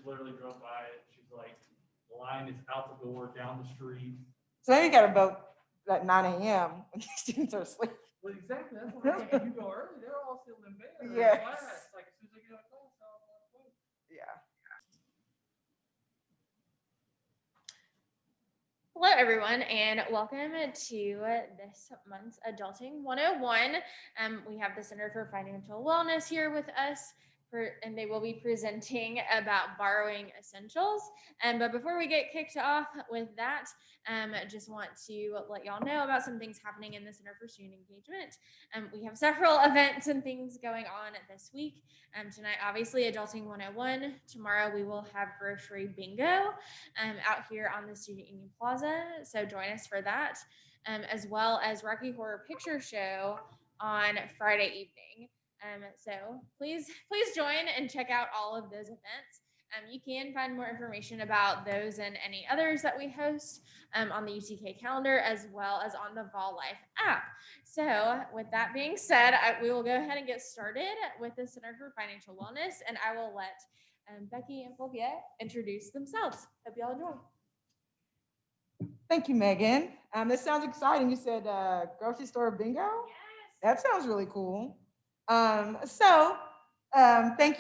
literally drove by it. She's like, the line is out the door, down the street. So then you got to vote at 9 a.m. when the students are asleep. Well, exactly. That's what I'm like. If you go early, they're all still in bed or Yes. in class. Like as soon as they get out of class, they're all going to vote. Yeah. Hello, everyone, and welcome to this month's Adulting 101. We have the Center for Financial Wellness here with us, and they will be presenting about borrowing essentials. But before we get kicked off with that, just want to let y'all know about some things happening in the Center for Student Engagement. We have several events and things going on this week. Tonight, obviously, Adulting 101. Tomorrow, we will have grocery bingo out here on the Student Union Plaza. So join us for that, as well as Rocky Horror Picture Show on Friday evening. So please join and check out all of those events. You can find more information about those and any others that we host on the UTK calendar, as well as on the Vol Life app. So with that being said, we will go ahead and get started with the Center for Financial Wellness, and I will let Becky and Fulvia introduce themselves. Hope y'all enjoy. Thank you, Megan. This sounds exciting. You said grocery store bingo? Yes. That sounds really cool. Thank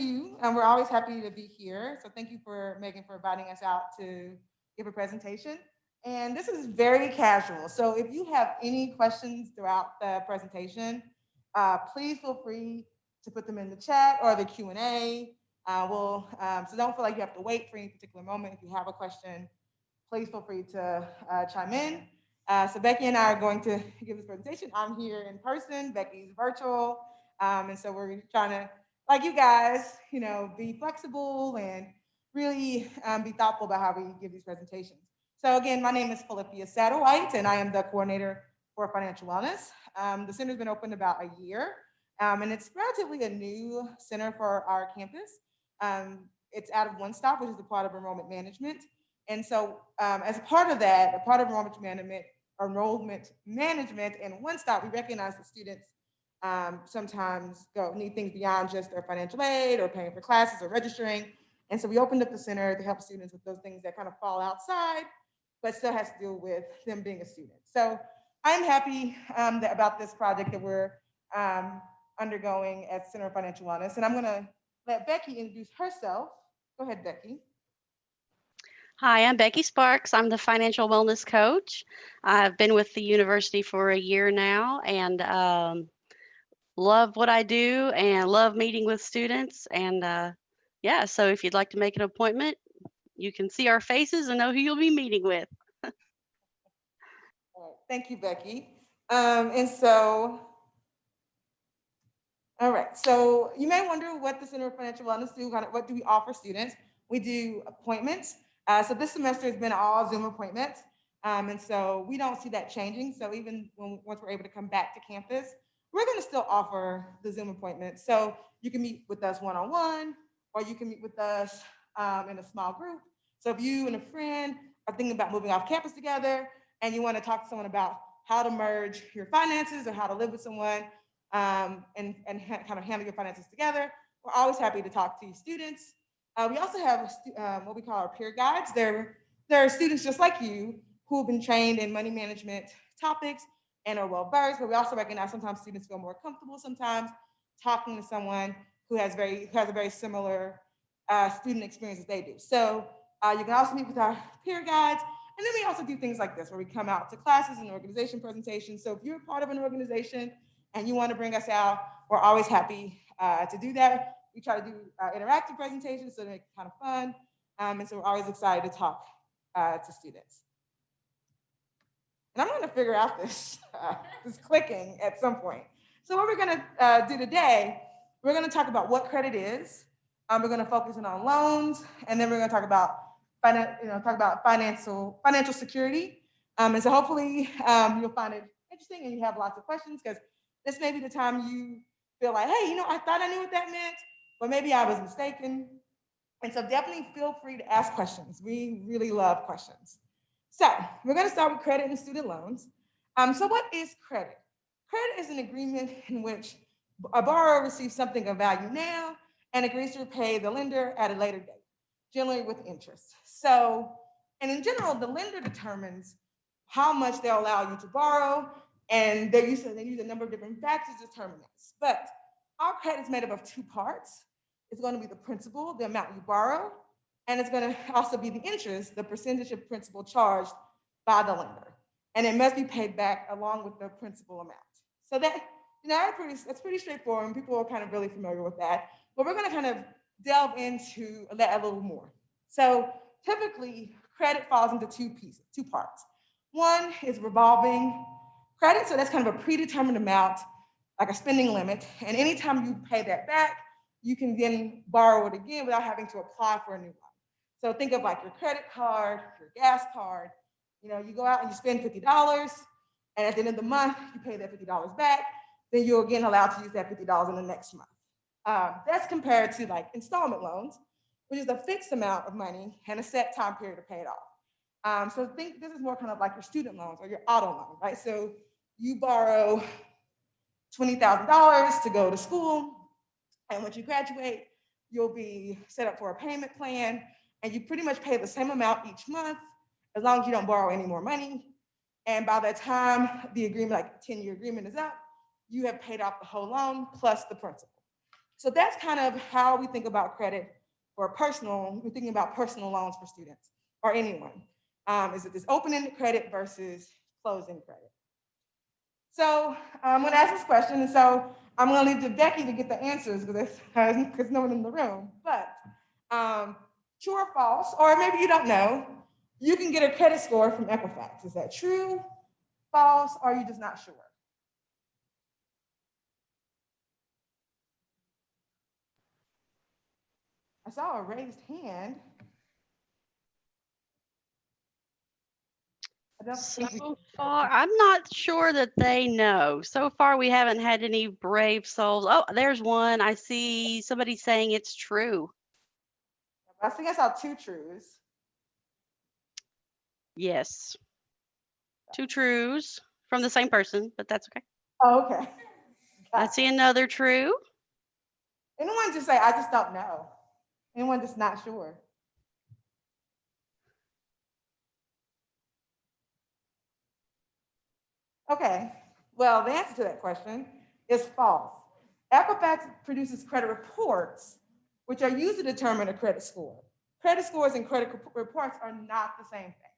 you. We're always happy to be here. So thank you for Megan for inviting us out to give a presentation. And this is very casual. So if you have any questions throughout the presentation, please feel free to put them in the chat or the Q&A. So don't feel like you have to wait for any particular moment. If you have a question, please feel free to chime in. So Becky and I are going to give this presentation. I'm here in person, Becky's virtual. And so we're trying to, like you guys, be flexible and really be thoughtful about how we give these presentations. So again, my name is Philippia Satterwhite, and I am the coordinator for financial wellness. The center's been open about a year, and it's relatively a new center for our campus. It's out of One Stop, which is a part of enrollment management. And so as a part of that, a part of enrollment management and One Stop, we recognize that students sometimes need things beyond just their financial aid or paying for classes or registering. And so we opened up the center to help students with those things that kind of fall outside, but still has to do with them being a student. So I'm happy about this project that we're undergoing at Center for Financial Wellness. And I'm gonna let Becky introduce herself. Go ahead, Becky. Hi, I'm Becky Sparks. I'm the financial wellness coach. I've been with the university for a year now and love what I do and love meeting with students. And yeah, so if you'd like to make an appointment, you can see our faces and know who you'll be meeting with. Thank you, Becky. All right, so you may wonder what the Center for Financial Wellness do, what do we offer students? We do appointments. So this semester has been all Zoom appointments. And so we don't see that changing. So even once we're able to come back to campus, we're gonna still offer the Zoom appointments. So you can meet with us one-on-one, or you can meet with us in a small group. So if you and a friend are thinking about moving off campus together and you wanna talk to someone about how to merge your finances or how to live with someone and kind of handle your finances together, we're always happy to talk to you students. We also have what we call our peer guides. They're students just like you who have been trained in money management topics and are well versed, but we also recognize sometimes students feel more comfortable sometimes talking to someone who has a very similar student experience as they do. So you can also meet with our peer guides. And then we also do things like this where we come out to classes and organization presentations. So if you're part of an organization and you want to bring us out, we're always happy to do that. We try to do interactive presentations so they're kind of fun. And so we're always excited to talk to students. And I'm gonna figure out this clicking at some point. So what we're gonna do today, we're gonna talk about what credit is. We're gonna focus in on loans, and then we're gonna talk about financial security. And so hopefully you'll find it interesting and you have lots of questions, because this may be the time you feel like, hey, I thought I knew what that meant, but maybe I was mistaken. And so definitely feel free to ask questions. We really love questions. So we're going to start with credit and student loans. So what is credit? Credit is an agreement in which a borrower receives something of value now and agrees to repay the lender at a later date. generally with interest. So, and in general, the lender determines how much they'll allow you to borrow, and they use a number of different factors to determine this. But our credit is made up of two parts. It's going to be the principal, the amount you borrow, and it's going to also be the interest, the percentage of principal charged by the lender. And it must be paid back along with the principal amount. So that, that's pretty straightforward, and people are kind of really familiar with that. But we're going to kind of delve into that a little more. So typically, credit falls into two parts. One is revolving credit, so that's kind of a predetermined amount, like a spending limit, and anytime you pay that back, you can then borrow it again without having to apply for a new one. So think of like your credit card, your gas card. You go out and you spend $50, and at the end of the month, you pay that $50 back. Then you're again allowed to use that $50 in the next month. That's compared to like installment loans, which is a fixed amount of money and a set time period to pay it off. So think this is more kind of like your student loans or your auto loan, right? So you borrow $20,000 to go to school, and once you graduate, you'll be set up for a payment plan, and you pretty much pay the same amount each month as long as you don't borrow any more money. And by the time the agreement, like 10-year agreement, is up, you have paid off the whole loan plus the principal. So that's kind of how we think about credit for we're thinking about personal loans for students or anyone. Is it this open-ended credit versus closed-end credit? So I'm going to ask this question, and so I'm going to leave to Becky to get the answers because no one in the room. But true or false, or maybe you don't know, you can get a credit score from Equifax. Is that true, false, or are you just not sure? I saw a raised hand. So far, I'm not sure that they know. So far, we haven't had any brave souls. Oh, there's one. I see somebody saying it's true. I think I saw two trues. Yes. Two trues from the same person, but that's okay. Oh, okay. I see another true. Anyone just say, I just don't know? Anyone just not sure? Okay, well, the answer to that question is false. Equifax produces credit reports, which are used to determine a credit score. Credit scores and credit reports are not the same thing.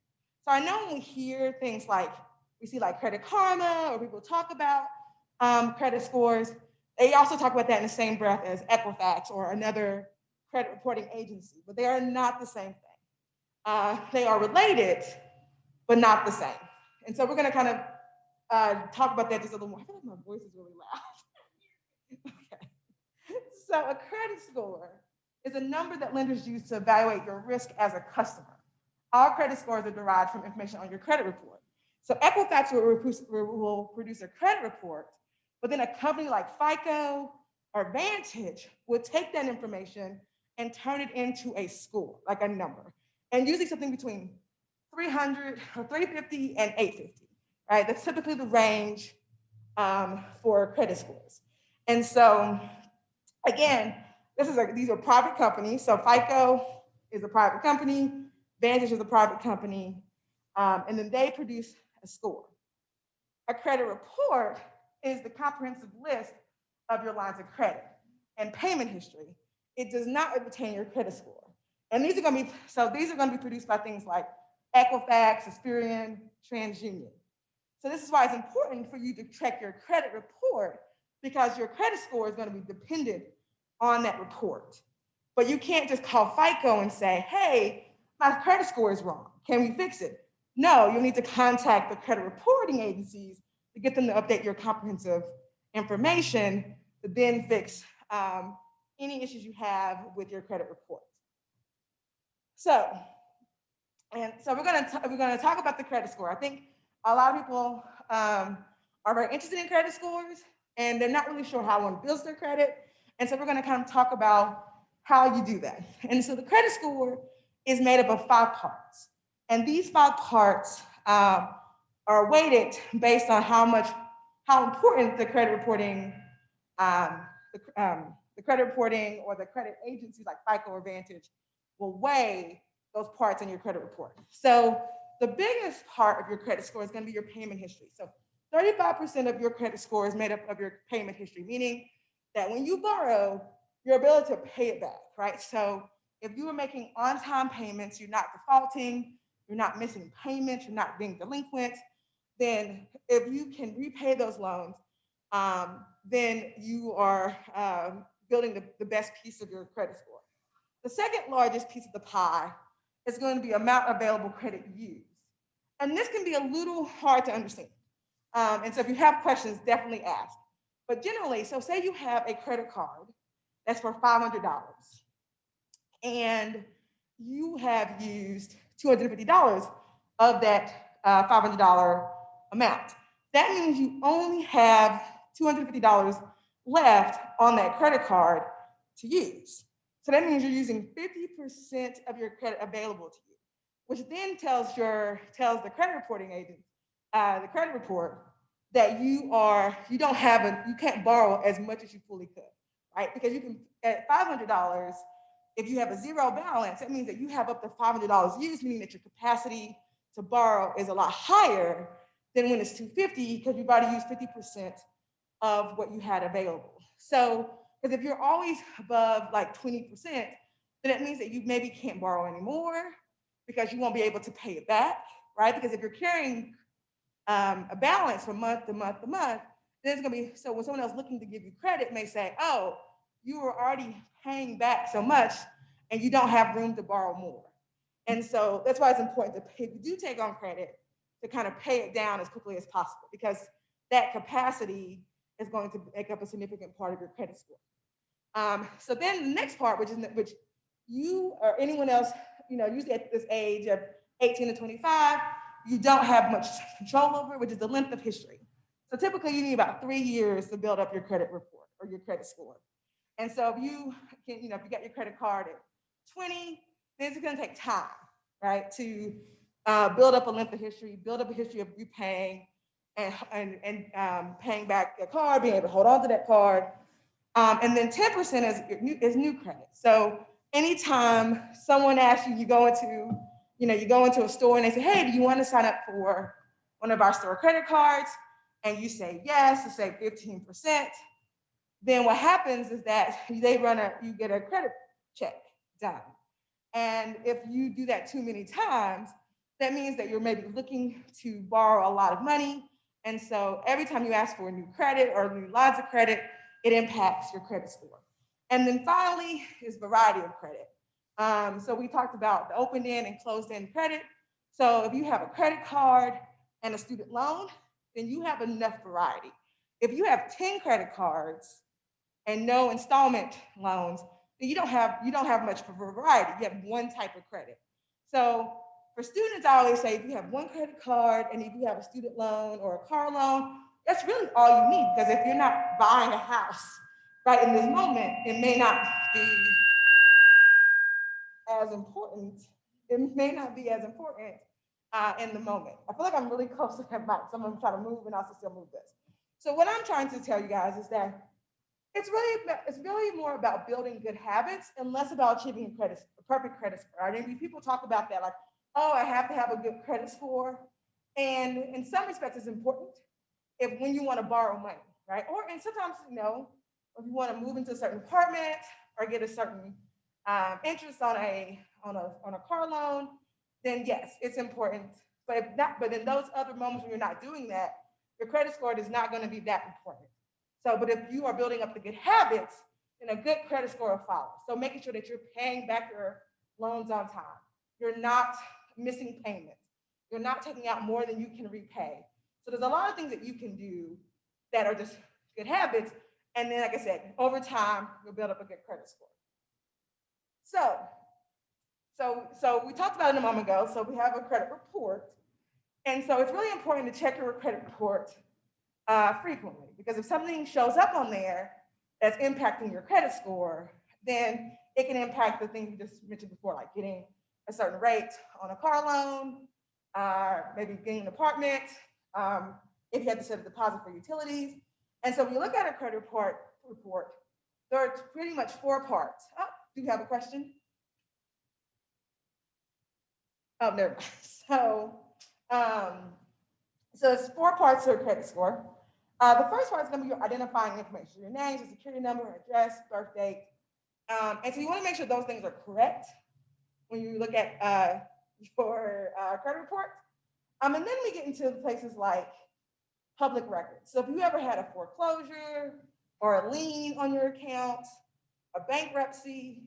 So I know when we hear things like, we see like Credit Karma, or people talk about credit scores, they also talk about that in the same breath as Equifax or another credit reporting agency, but they are not the same thing. They are related, but not the same. And so we're gonna kind of talk about that just a little more. I feel like my voice is really loud. Okay. So a credit score is a number that lenders use to evaluate your risk as a customer. All credit scores are derived from information on your credit report. So Equifax will produce a credit report, but then a company like FICO or Vantage will take that information and turn it into a score, like a number, and usually something between 300 or 350 and 850. Right? That's typically the range for credit scores. And so, again, these are private companies. So FICO is a private company, Vantage is a private company, and then they produce a score. A credit report is the comprehensive list of your lines of credit and payment history. It does not obtain your credit score. And these are going to be produced by things like Equifax, Experian, TransUnion. So this is why it's important for you to check your credit report, because your credit score is going to be dependent on that report. But you can't just call FICO and say, hey, my credit score is wrong. Can we fix it? No, you'll need to contact the credit reporting agencies to get them to update your comprehensive information to then fix any issues you have with your credit report. So we're gonna talk about the credit score. I think a lot of people are very interested in credit scores, and they're not really sure how one builds their credit. And so we're going to kind of talk about how you do that. And so the credit score is made up of 5 parts. And these 5 parts are weighted based on how important the credit reporting, or the credit agencies like FICO or Vantage will weigh those parts in your credit report. So the biggest part of your credit score is going to be your payment history. So 35% of your credit score is made up of your payment history, meaning that when you borrow, your ability to pay it back, right? So if you are making on-time payments, you're not defaulting, you're not missing payments, you're not being delinquent, then if you can repay those loans, then you are building the best piece of your credit score. The second largest piece of the pie is going to be amount available credit used. And this can be a little hard to understand. And so if you have questions, definitely ask. But generally, so say you have a credit card that's for $500 and you have used $250 of that $500 amount. That means you only have $250 left on that credit card to use. So that means you're using 50% of your credit available to you, which then tells the credit reporting agent, the credit report, that you can't borrow as much as you fully could, right? Because you can, at $500, if you have a zero balance, that means that you have up to $500 used, meaning that your capacity to borrow is a lot higher than when it's $250, because you've already used 50% of what you had available. So, because if you're always above like 20%, then that means that you maybe can't borrow anymore because you won't be able to pay it back, right? Because if you're carrying a balance from month to month to month, then it's gonna be, so when someone else looking to give you credit may say, oh, you were already paying back so much and you don't have room to borrow more. And so that's why it's important to pay, if you do take on credit, to kind of pay it down as quickly as possible, because that capacity is going to make up a significant part of your credit score. So then the next part, which you or anyone else, usually at this age of 18 to 25, you don't have much control over, which is the length of history. So typically you need about 3 years to build up your credit report or your credit score. And so if you got your credit card at 20, then it's gonna take time, right? To build up a length of history, build up a history of you paying and paying back your card, being able to hold on to that card. And then 10% is new credit. So anytime someone asks you, you go into a store and they say, hey, do you want to sign up for one of our store credit cards? And you say yes, to say 15%. Then what happens is that you get a credit check done. And if you do that too many times, that means that you're maybe looking to borrow a lot of money. And so every time you ask for a new credit or new lines of credit, it impacts your credit score. And then finally is variety of credit. So we talked about the open-end and closed-end credit. So if you have a credit card and a student loan, then you have enough variety. If you have 10 credit cards and no installment loans, then you don't have much variety. You have one type of credit. So for students, I always say if you have one credit card and if you have a student loan or a car loan, that's really all you need, because if you're not buying a house right in this moment, it may not be as important. It may not be as important in the moment. I feel like I'm really close to that mic. Someone's trying to move and also still move this. So what I'm trying to tell you guys is that it's really more about building good habits and less about achieving a perfect credit score. I mean, people talk about that like, oh, I have to have a good credit score. And in some respects, it's important when you want to borrow money, right? And sometimes, if you want to move into a certain apartment or get a certain interest on a car loan, then yes, it's important. But in those other moments when you're not doing that, your credit score is not going to be that important. So, but if you are building up the good habits, then a good credit score will follow. So making sure that you're paying back your loans on time. You're not missing payments. You're not taking out more than you can repay. So there's a lot of things that you can do that are just good habits. And then, like I said, over time, you'll build up a good credit score. So we talked about it a moment ago. So we have a credit report. And so it's really important to check your credit report frequently, because if something shows up on there that's impacting your credit score, then it can impact the things you just mentioned before, like getting a certain rate on a car loan, maybe getting an apartment, if you have to set a deposit for utilities. And so when you look at a credit report, there are pretty much 4 parts. Oh, do you have a question? Oh, never mind. So it's 4 parts to a credit score. The first part is going to be your identifying information, your name, your security number, address, birth date. And so you want to make sure those things are correct when you look at your credit report. And then we get into places like public records. So if you ever had a foreclosure or a lien on your account, a bankruptcy,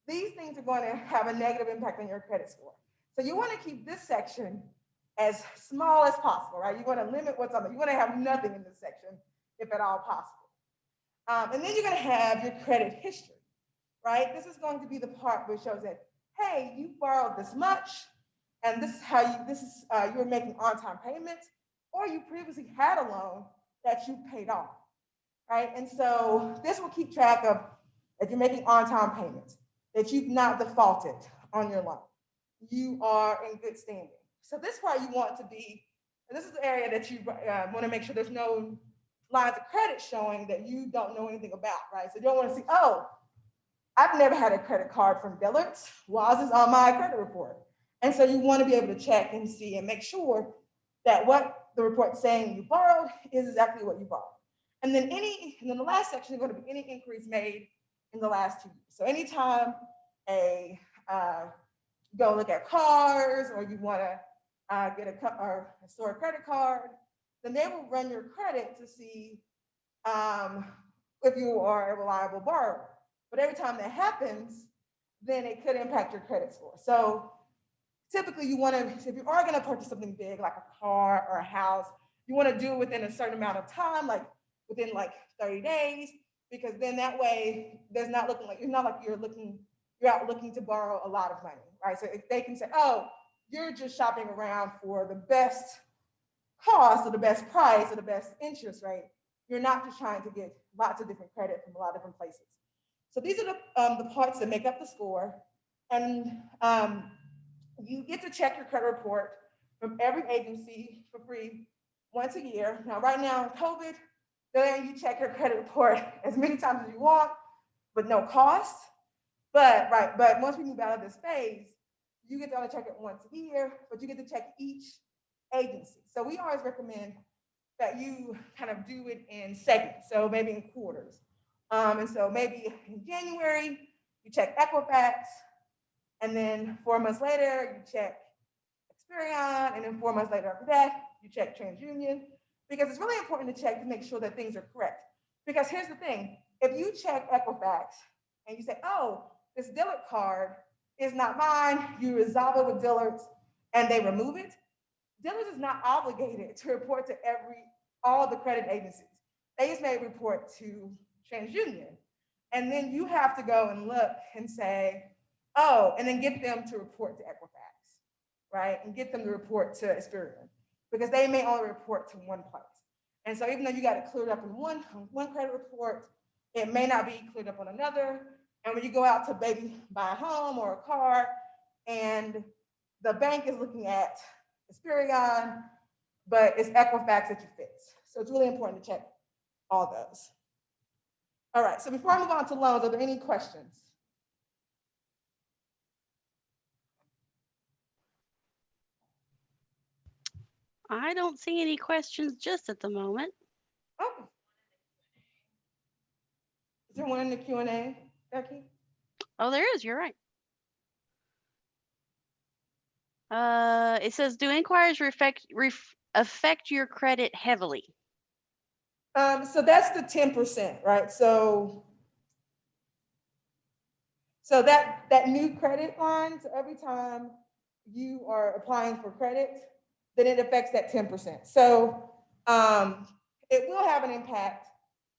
these things are going to have a negative impact on your credit score. So you want to keep this section as small as possible, right? You want to limit what's on it. You want to have nothing in this section, if at all possible. And then you're going to have your credit history, right? This is going to be the part which shows that, hey, you borrowed this much, and this is how you were making on-time payments, or you previously had a loan that you paid off, right? And so this will keep track of that you're making on-time payments, that you've not defaulted on your loan. You are in good standing. So this part you want to be, and this is the area that you want to make sure there's no lines of credit showing that you don't know anything about, right? So you don't want to see, oh, I've never had a credit card from Dillard's. Why is this on my credit report? And so you want to be able to check and see and make sure that what the report's saying you borrowed is exactly what you borrowed. And then the last section is going to be any inquiries made in the last 2 years. So anytime you go look at cars, or you want to get a store credit card, then they will run your credit to see if you are a reliable borrower. But every time that happens, then it could impact your credit score. So typically you want to, if you are going to purchase something big like a car or a house, you want to do it within a certain amount of time, like within like 30 days, because then that way there's not looking like, it's not like you're out looking to borrow a lot of money, right? So if they can say, oh, you're just shopping around for the best cost or the best price or the best interest rate, you're not just trying to get lots of different credit from a lot of different places. So these are the parts that make up the score. And you get to check your credit report from every agency for free once a year. Now, right now in COVID, then you check your credit report as many times as you want with no cost. But once we move out of this phase, you get to only check it once a year, but you get to check each agency. So we always recommend that you kind of do it in segments, so maybe in quarters. And so maybe in January, you check Equifax, and then 4 months later, you check Experian, and then 4 months later after that, you check TransUnion, because it's really important to check to make sure that things are correct. Because here's the thing, if you check Equifax and you say, oh, this Dillard card is not mine, you resolve it with Dillard's and they remove it, Dillard's is not obligated to report to all the credit agencies. They just may report to TransUnion. And then you have to go and look and say, oh, and then get them to report to Equifax, right? And get them to report to Experian, because they may only report to one place. And so even though you got it cleared up in one credit report, it may not be cleared up on another. And when you go out to maybe buy a home or a car, and the bank is looking at Experian, but it's Equifax that you fix. So it's really important to check all those. All right, so before I move on to loans, are there any questions? I don't see any questions just at the moment. Oh. Is there one in the Q&A, Becky? Oh, there is. You're right. It says, do inquiries affect your credit heavily? So that's the 10%, right? So that new credit line, so every time you are applying for credit, then it affects that 10%. So it will have an impact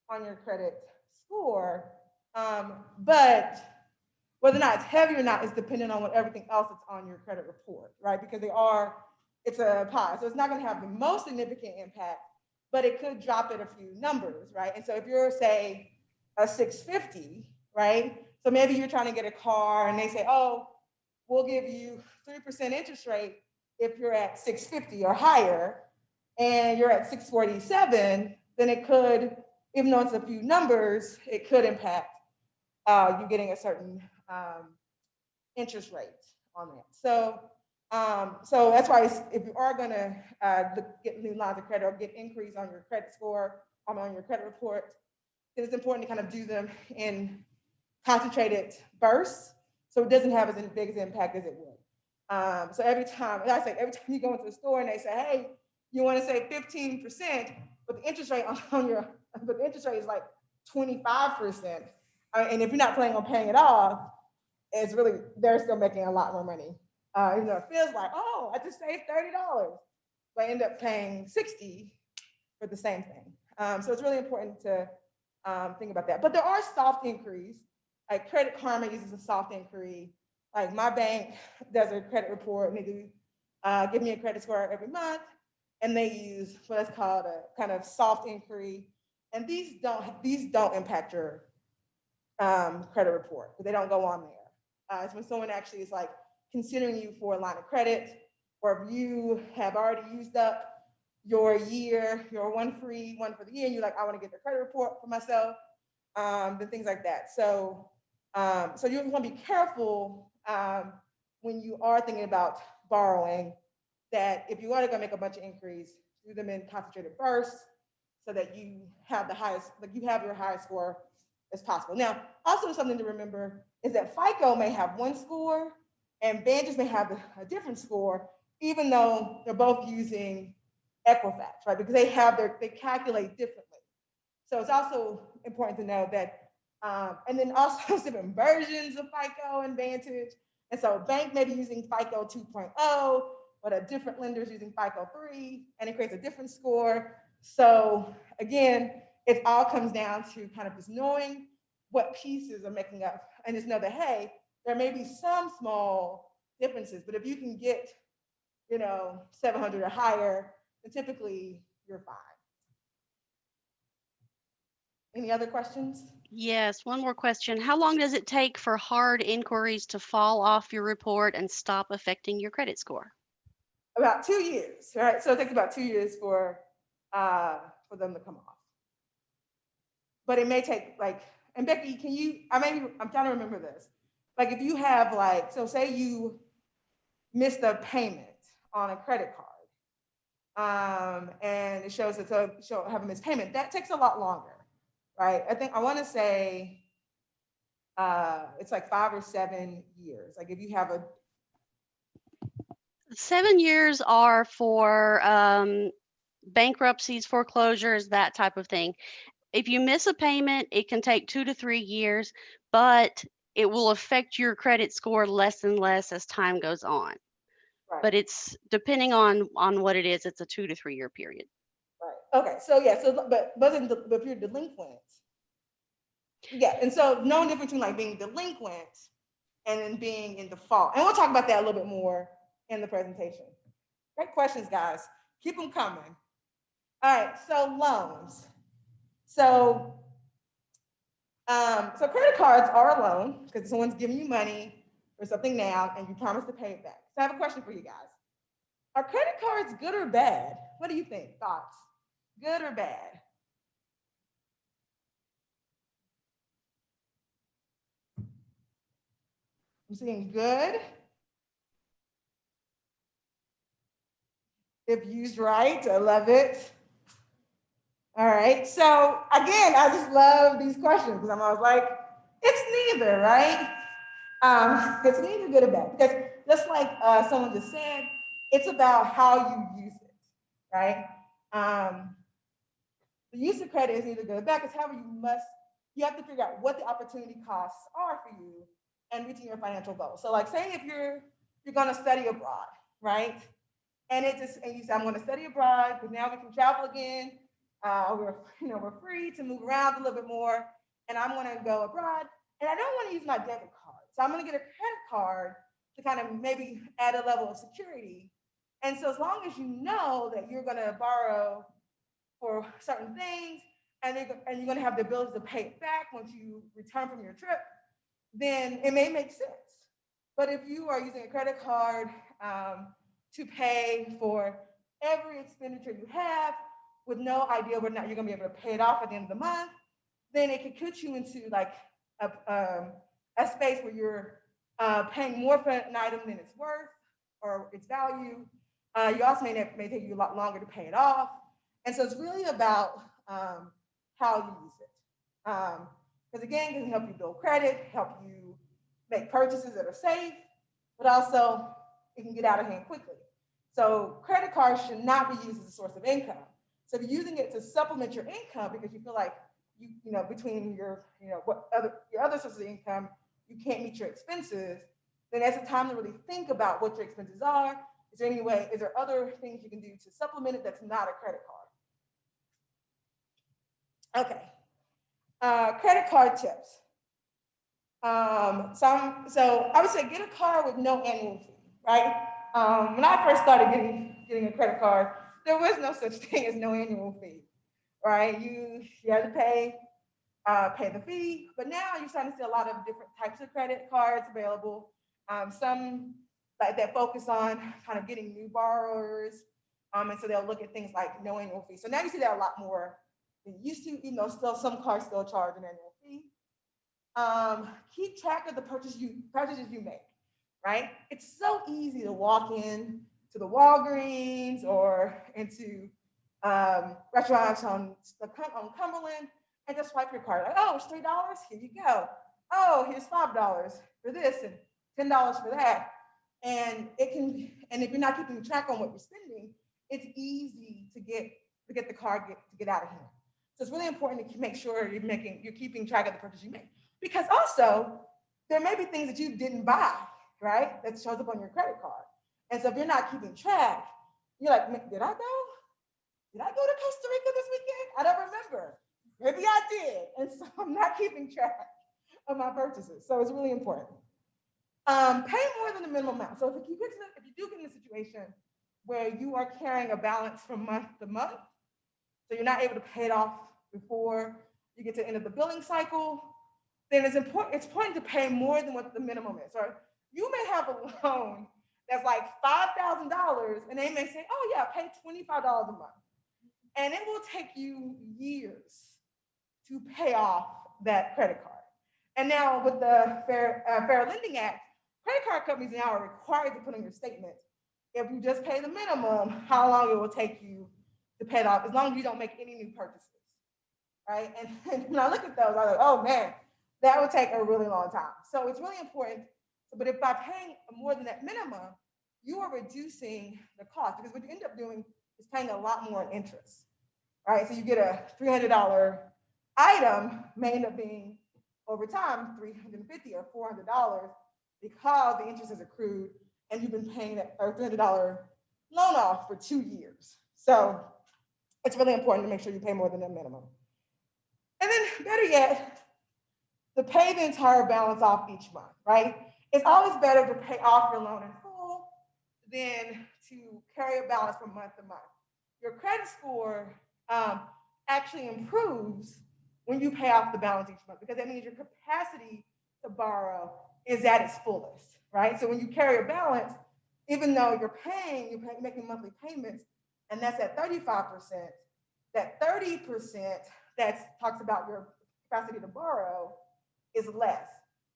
on your credit score, but whether or not it's heavy or not is dependent on what everything else that's on your credit report, right? Because it's a pie. So it's not going to have the most significant impact, but it could drop it a few numbers, right? And so if you're, say, a 650, right? So maybe you're trying to get a car and they say, oh, we'll give you 3% interest rate if you're at 650 or higher, and you're at 647, then it could, even though it's a few numbers, it could impact you getting a certain interest rate on that. So So that's why if you are gonna get new lines of credit or get increase on your credit score, on your credit report, then it's important to kind of do them in concentrated bursts, so it doesn't have as big an impact as it would. So every time, and I say every time you go into the store and they say, hey, you want to save 15%, but the interest rate but the interest rate is like 25%. And if you're not planning on paying it off, it's really, they're still making a lot more money. Even though it feels like, oh, I just saved $30, but I end up paying $60 for the same thing. So it's really important to think about that. But there are soft inquiries, like Credit Karma uses a soft inquiry. Like my bank does a credit report and they do give me a credit score every month, and they use what's called a kind of soft inquiry. And these don't impact your credit report, but they don't go on there. It's when someone actually is like considering you for a line of credit, or if you have already used up your year, your one for the year, and you're like, I want to get the credit report for myself, then things like that. So you want to be careful when you are thinking about borrowing, that if you are going to make a bunch of inquiries, do them in concentrated bursts so that you have the highest, like you have your highest score as possible. Now, also something to remember is that FICO may have one score and Vantage may have a different score, even though they're both using Equifax, right? Because they calculate differently. So it's also important to know that, and then also different versions of FICO and Vantage. And so a bank may be using FICO 2.0, but a different lender is using FICO 3, and it creates a different score. So again, it all comes down to kind of just knowing what pieces are making up, and just know that, hey, there may be some small differences, but if you can get, 700 or higher, then typically you're fine. Any other questions? Yes, one more question. How long does it take for hard inquiries to fall off your report and stop affecting your credit score? About 2 years, right? So it takes about 2 years for them to come off. But it may take and Becky, I'm trying to remember this. Like if you have so say you missed a payment on a credit card, and it shows that have a missed payment, that takes a lot longer, right? I want to say it's like 5 or 7 years. Like if you have 7 years are for bankruptcies, foreclosures, that type of thing. If you miss a payment, it can take 2 to 3 years, but it will affect your credit score less and less as time goes on. right, But it's depending on what it is, it's a 2 to 3 year period. right, okay, so yeah, but if you're delinquent, yeah, and so no difference between like being delinquent and then being in default, and we'll talk about that a little bit more in the presentation. Great questions, guys. Keep them coming. All right, so loans. So credit cards are a loan because someone's giving you money for something now and you promise to pay it back. So I have a question for you guys. Are credit cards good or bad? What do you think? Thoughts? Good or bad? I'm seeing good. If used right, I love it. All right, so again, I just love these questions because I'm always like, it's neither, right? It's neither good or bad because just like someone just said, it's about how you use it, right? The use of credit is neither good or bad because however you have to figure out what the opportunity costs are for you and reaching your financial goals. So like say if you're gonna study abroad, right? And you say, I'm gonna study abroad, but now we can travel again. We're free to move around a little bit more, and I'm gonna go abroad, and I don't want to use my debit card. So I'm gonna get a credit card to kind of maybe add a level of security. And so as long as you know that you're gonna borrow for certain things, and you're gonna have the ability to pay it back once you return from your trip, then it may make sense. But if you are using a credit card to pay for every expenditure you have with no idea whether or not you're gonna be able to pay it off at the end of the month, then it could put you into like a space where you're paying more for an item than it's worth, or its value. You also may take you a lot longer to pay it off. And so it's really about how you use it. Because again, it can help you build credit, help you make purchases that are safe, but also it can get out of hand quickly. So credit cards should not be used as a source of income. So if you're using it to supplement your income because you feel like you know, between your, your other sources of income, you can't meet your expenses, then that's a time to really think about what your expenses are. Is there other things you can do to supplement it that's not a credit card? Okay. Credit card tips. So I would say get a card with no annual fee, right? When I first started getting a credit card, there was no such thing as no annual fee, right? You had to pay the fee, but now you're starting to see a lot of different types of credit cards available. Some that focus on kind of getting new borrowers, and so they'll look at things like no annual fee. So now you see that a lot more than you used to, even though still some cards still charge an annual fee. Keep track of the purchases you make, right? It's so easy to walk in to the Walgreens or into restaurants on Cumberland and just swipe your card. Like, oh, it's $3. Here you go. Oh, here's $5 for this and $10 for that. And if you're not keeping track on what you're spending, it's easy to get the card to get out of hand. So it's really important to make sure you're keeping track of the purchase you make. Because also, there may be things that you didn't buy, right? That shows up on your credit card. And so if you're not keeping track, you're like, did I go? Did I go to Costa Rica this weekend? I don't remember. Maybe I did. And so I'm not keeping track of my purchases. So it's really important. Pay more than the minimum amount. So if you do get in a situation where you are carrying a balance from month to month, so you're not able to pay it off before you get to the end of the billing cycle, then it's important to pay more than what the minimum is. Or you may have a loan that's like $5,000 and they may say, oh yeah, pay $25 a month. And it will take you years to pay off that credit card. And now with the Fair Lending Act, credit card companies now are required to put on your statement, if you just pay the minimum, how long it will take you to pay it off, as long as you don't make any new purchases, right? And when I look at those, I'm like, oh man, that would take a really long time. So it's really important. But if by paying more than that minimum, you are reducing the cost, because what you end up doing is paying a lot more in interest, right? So you get a $300 item may end up being over time $350 or $400 because the interest is accrued and you've been paying that $300 loan off for 2 years. So it's really important to make sure you pay more than the minimum. And then better yet, to pay the entire balance off each month, right? It's always better to pay off your loan in full than to carry a balance from month to month. Your credit score actually improves when you pay off the balance each month, because that means your capacity to borrow is at its fullest, right? So when you carry a balance, even though you're making monthly payments, and that's at 35%, that 30% that talks about your capacity to borrow is less,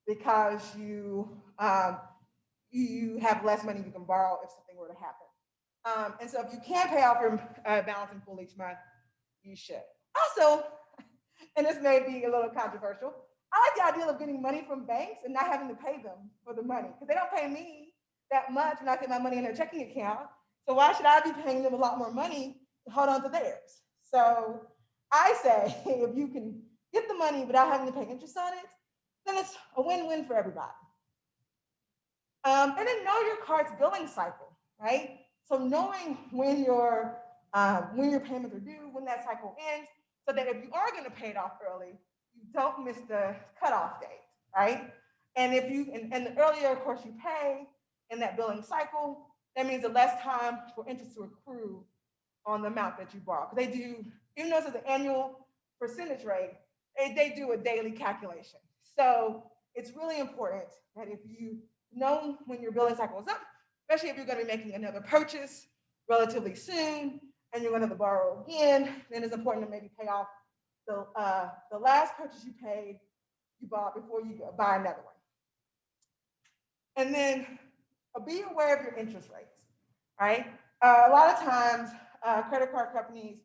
because you have less money you can borrow if something were to happen. And so if you can pay off your balance in full each month, you should. Also, and this may be a little controversial, I like the idea of getting money from banks and not having to pay them for the money, because they don't pay me that much when I get my money in their checking account. So why should I be paying them a lot more money to hold on to theirs? So I say, if you can get the money without having to pay interest on it, then it's a win-win for everybody. And then know your card's billing cycle, right? So knowing when your payments are due, when that cycle ends, so that if you are going to pay it off early, you don't miss the cutoff date, right? And and the earlier, of course, you pay in that billing cycle, that means the less time for interest to accrue on the amount that you borrow. Because they do, even though it's an annual percentage rate, they do a daily calculation. So it's really important that if you know when your billing cycle is up, especially if you're going to be making another purchase relatively soon and you're going to borrow again, then it's important to maybe pay off the last purchase you bought before you buy another one. And then be aware of your interest rates, right? A lot of times, credit card companies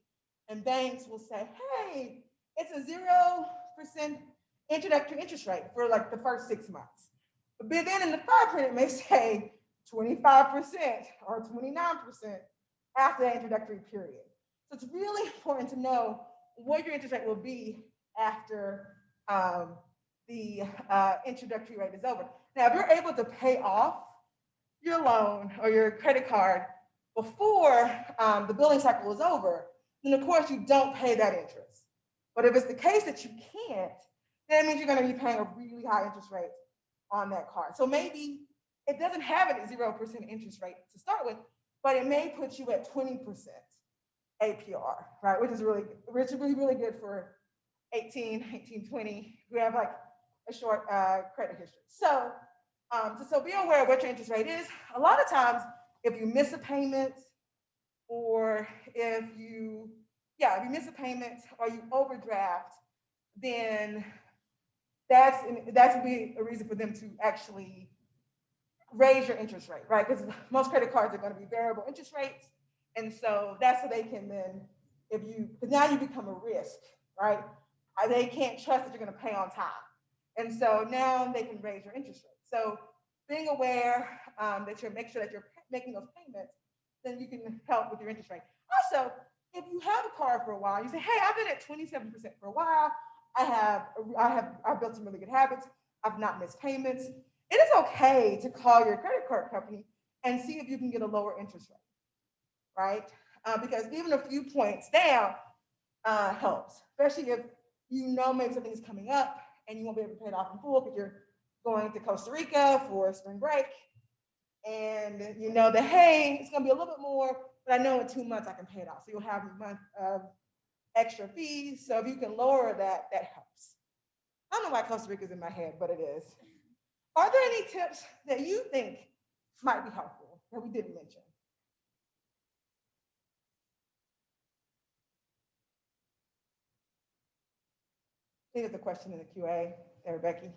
and banks will say, hey, it's a 0% introductory interest rate for like the first 6 months. But then in the fine print, it may say 25% or 29% after that introductory period. So it's really important to know what your interest rate will be after the introductory rate is over. Now, if you're able to pay off your loan or your credit card before the billing cycle is over, then of course you don't pay that interest. But if it's the case that you can't, then it means you're going to be paying a really high interest rate on that card. So maybe it doesn't have it at 0% interest rate to start with, but it may put you at 20% APR, right? Which is really good for 18, 20, who have like a short credit history. So be aware of what your interest rate is. A lot of times, if you miss a payment, or if you miss a payment or you overdraft, then that's would be a reason for them to actually raise your interest rate, right? Because most credit cards are going to be variable interest rates, and so that's so they can then, because now you become a risk, right? They can't trust that you're going to pay on time, and so now they can raise your interest rate. So being aware that make sure that you're making those payments, then you can help with your interest rate. Also, if you have a card for a while, you say, hey, I've been at 27% for a while. I've built some really good habits. I've not missed payments. It is okay to call your credit card company and see if you can get a lower interest rate, right? Because even a few points down helps, especially if you know maybe something's coming up and you won't be able to pay it off in full because you're going to Costa Rica for spring break, and you know that, hey, it's going to be a little bit more, but I know in 2 months I can pay it off. So you'll have a month of extra fees. So if you can lower that, that helps. I don't know why Costa Rica is in my head, but it is. Are there any tips that you think might be helpful that we didn't mention? I think there's a question in the QA there, Becky.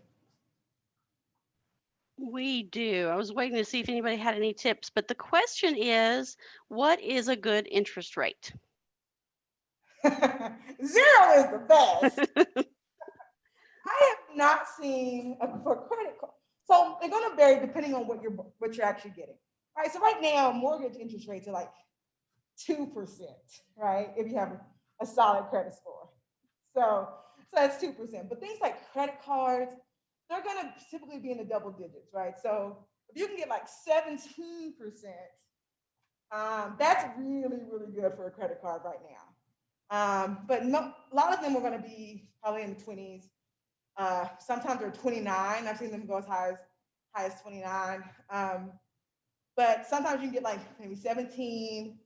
We do. I was waiting to see if anybody had any tips, but the question is, what is a good interest rate? 0 is the best. I have not seen for credit card. So they're going to vary depending on what you're actually getting. Right. So right now, mortgage interest rates are like 2%, right? If you have a solid credit score. So that's 2%. But things like credit cards, they're going to typically be in the double digits, right? So if you can get like 17%, that's really, really good for a credit card right now. But a lot of them are going to be probably in the 20s. Sometimes they're 29. I've seen them go as high as 29. But sometimes you can get like maybe 17.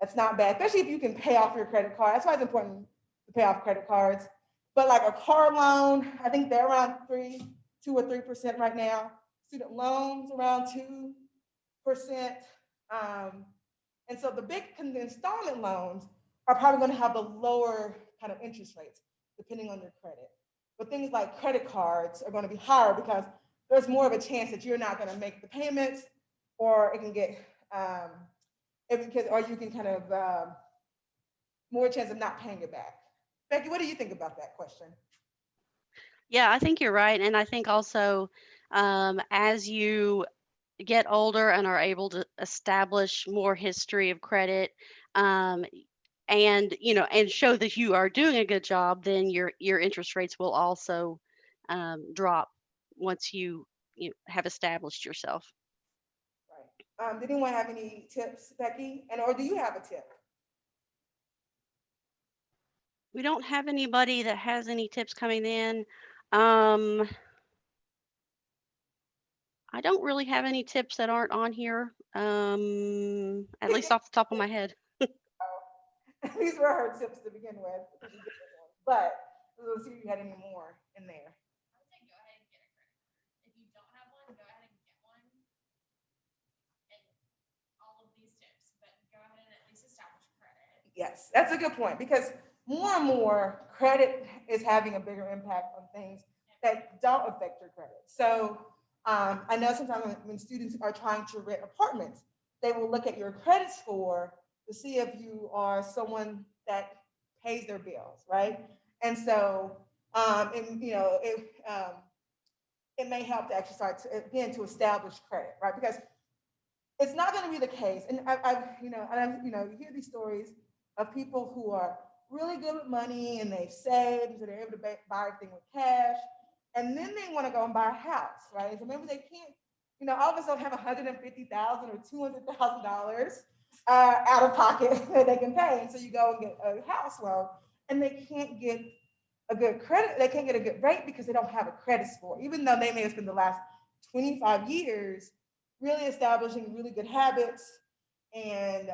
That's not bad, especially if you can pay off your credit card. That's why it's important to pay off credit cards. But like a car loan, I think they're around 2 or 3% right now. Student loans around 2%. And so the installment loans are probably going to have the lower kind of interest rates depending on your credit. But things like credit cards are going to be higher because there's more of a chance that you're not going to make the payments, or it can get, or you can kind of more chance of not paying it back. Becky, what do you think about that question? Yeah, I think you're right. And I think also as you get older and are able to establish more history of credit, and show that you are doing a good job, then your interest rates will also drop once you have established yourself. Right. Did anyone have any tips, Becky? Or do you have a tip? We don't have anybody that has any tips coming in. I don't really have any tips that aren't on here, at least off the top of my head. These were her tips to begin with, but we'll see if you had any more in there. I would say go ahead and get a credit card. If you don't have one, go ahead and get one. And all of these tips, but go ahead and at least establish credit. Yes, that's a good point, because more and more credit is having a bigger impact on things that don't affect your credit. So I know sometimes when students are trying to rent apartments, they will look at your credit score to see if you are someone that pays their bills, right? And so, it may help to actually start to, again, to establish credit, right? Because it's not going to be the case. And you hear these stories of people who are really good with money and they've saved, so they're able to buy everything with cash. And then they want to go and buy a house, right? So maybe they can't, all of us don't have $150,000 or $200,000 out of pocket that they can pay. And so you go and get a house loan and they can't get a good credit, they can't get a good rate because they don't have a credit score, even though they may have spent the last 25 years really establishing really good habits and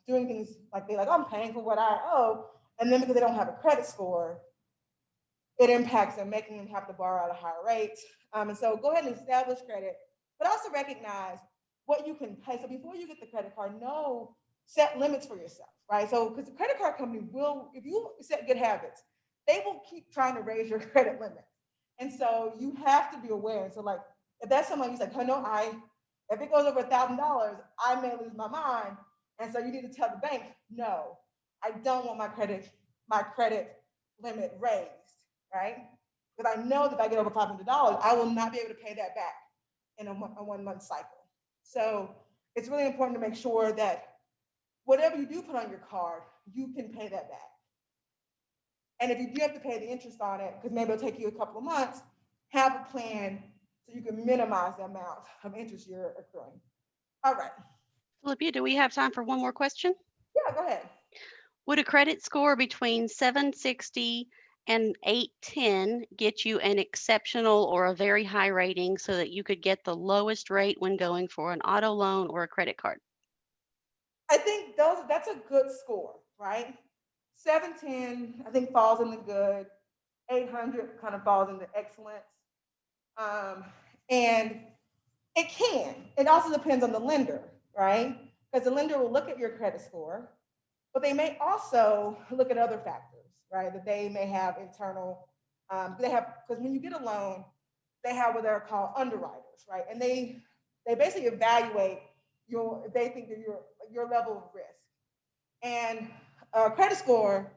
doing things like I'm paying for what I owe. And then because they don't have a credit score, it impacts them, making them have to borrow at a higher rate. And so go ahead and establish credit, but also recognize what you can pay. So before you get the credit card, set limits for yourself, right? So because the credit card company will, if you set good habits, they will keep trying to raise your credit limit. And so you have to be aware. And so like, if that's someone who's like, oh no, if it goes over $1,000, I may lose my mind. And so you need to tell the bank, no, I don't want my credit limit raised, right? Because I know that if I get over $500, I will not be able to pay that back in a 1 month cycle. So it's really important to make sure that whatever you do put on your card, you can pay that back. And if you do have to pay the interest on it, because maybe it'll take you a couple of months, have a plan so you can minimize the amount of interest you're accruing. All right. Olivia, do we have time for one more question? Yeah, go ahead. Would a credit score between 760 and 810 get you an exceptional or a very high rating so that you could get the lowest rate when going for an auto loan or a credit card? I think that's a good score, right? 710, I think falls in the good. 800 kind of falls into excellence. And it can. It also depends on the lender, right? Because the lender will look at your credit score, but they may also look at other factors, right? That they may have internal, because when you get a loan, they have what they're called underwriters, right? And they basically evaluate they think that your level of risk. And credit score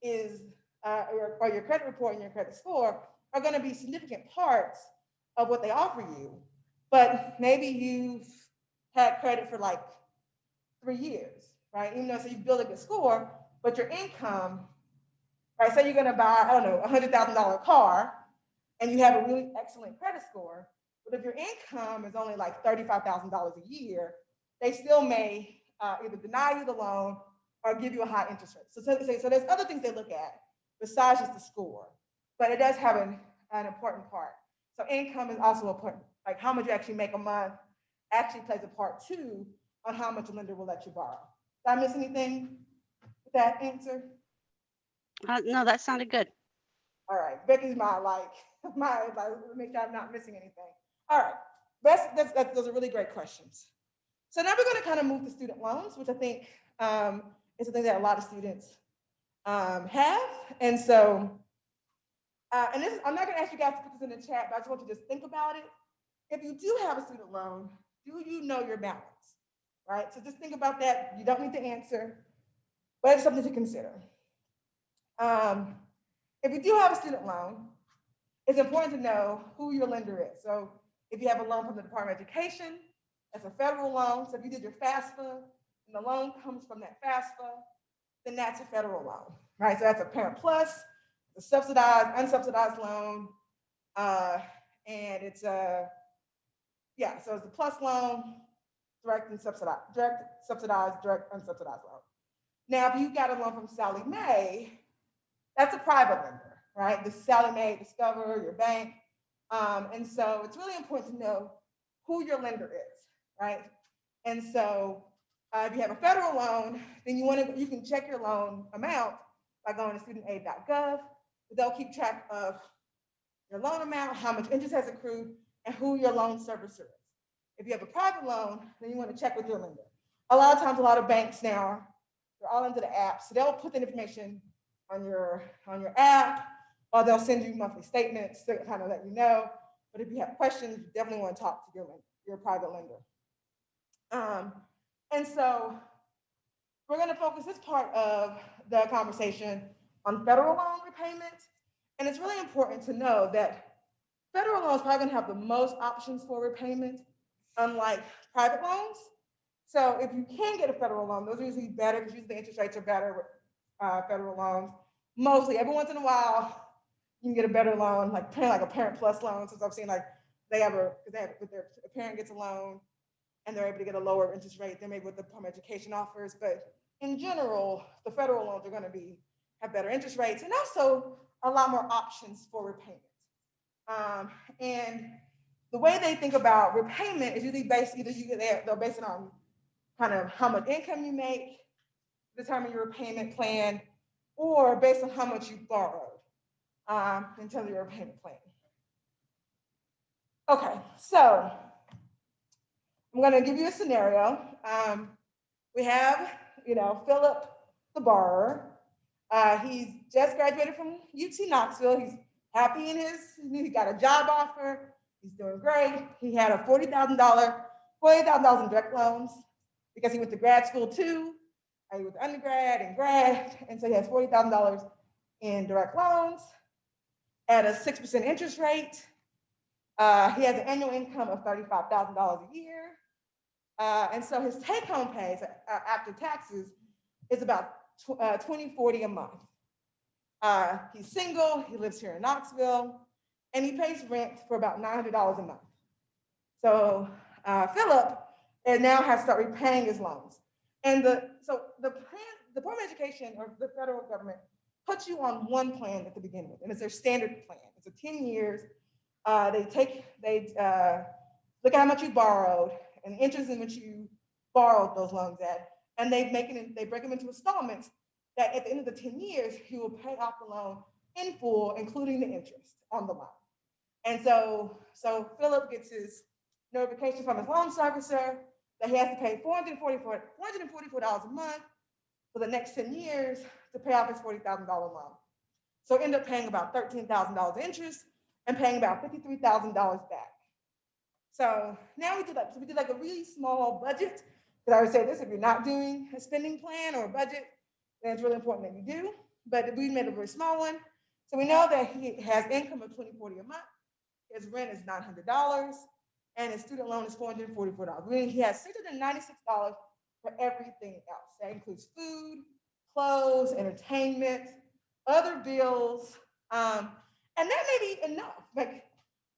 is, or your credit report and your credit score are going to be significant parts of what they offer you. But maybe you've had credit for like 3 years, right? Even though so you've built a good score, but your income, right? Say you're going to buy, I don't know, $100,000 car, and you have a really excellent credit score. But if your income is only like $35,000 a year, they still may either deny you the loan or give you a high interest rate. So there's other things they look at besides just the score, but it does have an important part. So income is also important, like how much you actually make a month actually plays a part too on how much a lender will let you borrow. Did I miss anything with that answer? No, that sounded good. All right, Becky's make sure I'm not missing anything. All right, those are really great questions. So now we're going to kind of move to student loans, which I think is something that a lot of students have. And so, I'm not going to ask you guys to put this in the chat, but I just want you to just think about it. If you do have a student loan, do you know your balance? Right? So just think about that. You don't need to answer, but it's something to consider. If you do have a student loan, it's important to know who your lender is. So if you have a loan from the Department of Education, that's a federal loan. So if you did your FAFSA and the loan comes from that FAFSA, then that's a federal loan, right? So that's a Parent Plus, a subsidized, unsubsidized loan. And it's so it's a plus loan, direct unsubsidized, direct unsubsidized loan. Now, if you got a loan from Sallie Mae, that's a private lender, right? This is Sallie Mae, Discover, your bank. And so it's really important to know who your lender is, right? And so if you have a federal loan, then you can check your loan amount by going to studentaid.gov. They'll keep track of your loan amount, how much interest has accrued, and who your loan servicer is. If you have a private loan, then you want to check with your lender. A lot of times, a lot of banks now, they're all into the app, so they'll put that information on your app, or they'll send you monthly statements to kind of let you know. But if you have questions, you definitely want to talk to your private lender. And so we're going to focus this part of the conversation on federal loan repayment. And it's really important to know that federal loans probably going to have the most options for repayment, unlike private loans. So if you can get a federal loan, those are usually better because usually the interest rates are better with federal loans. Mostly, every once in a while, you can get a better loan, like a Parent Plus loan. Since I've seen like a parent gets a loan and they're able to get a lower interest rate than maybe what the home education offers. But in general, the federal loans are going to have better interest rates and also a lot more options for repayment. And the way they think about repayment is usually based they're based it on kind of how much income you make, determine your repayment plan, or based on how much you borrowed in terms of your repayment plan. Okay, so I'm going to give you a scenario. We have, Philip, the borrower. He's just graduated from UT Knoxville. He's happy he got a job offer. He's doing great. He had a $40,000 in direct loans because he went to grad school too. He was undergrad and grad, and so he has $40,000 in direct loans at a 6% interest rate. He has an annual income of $35,000 a year. And so his take-home pay after taxes is about $20.40 a month. He's single, he lives here in Knoxville, and he pays rent for about $900 a month. So Philip now has to start repaying his loans. And the Department of Education or the federal government puts you on one plan at the beginning, and it's their standard plan. It's a 10 years. They look at how much you borrowed and the interest in which you borrowed those loans at, and they break them into installments that at the end of the 10 years, he will pay off the loan in full, including the interest on the loan. And so Philip gets his notification from his loan servicer that he has to pay $444 a month for the next 10 years to pay off his $40,000 loan. So end up paying about $13,000 interest and paying about $53,000 back. So now we did like a really small budget. Because I would say this, if you're not doing a spending plan or a budget, then it's really important that you do. But we made a very small one. So we know that he has income of $20.40 a month. His rent is $900, and his student loan is $444. Meaning he has $696 for everything else. That includes food, clothes, entertainment, other bills, and that may be enough. Like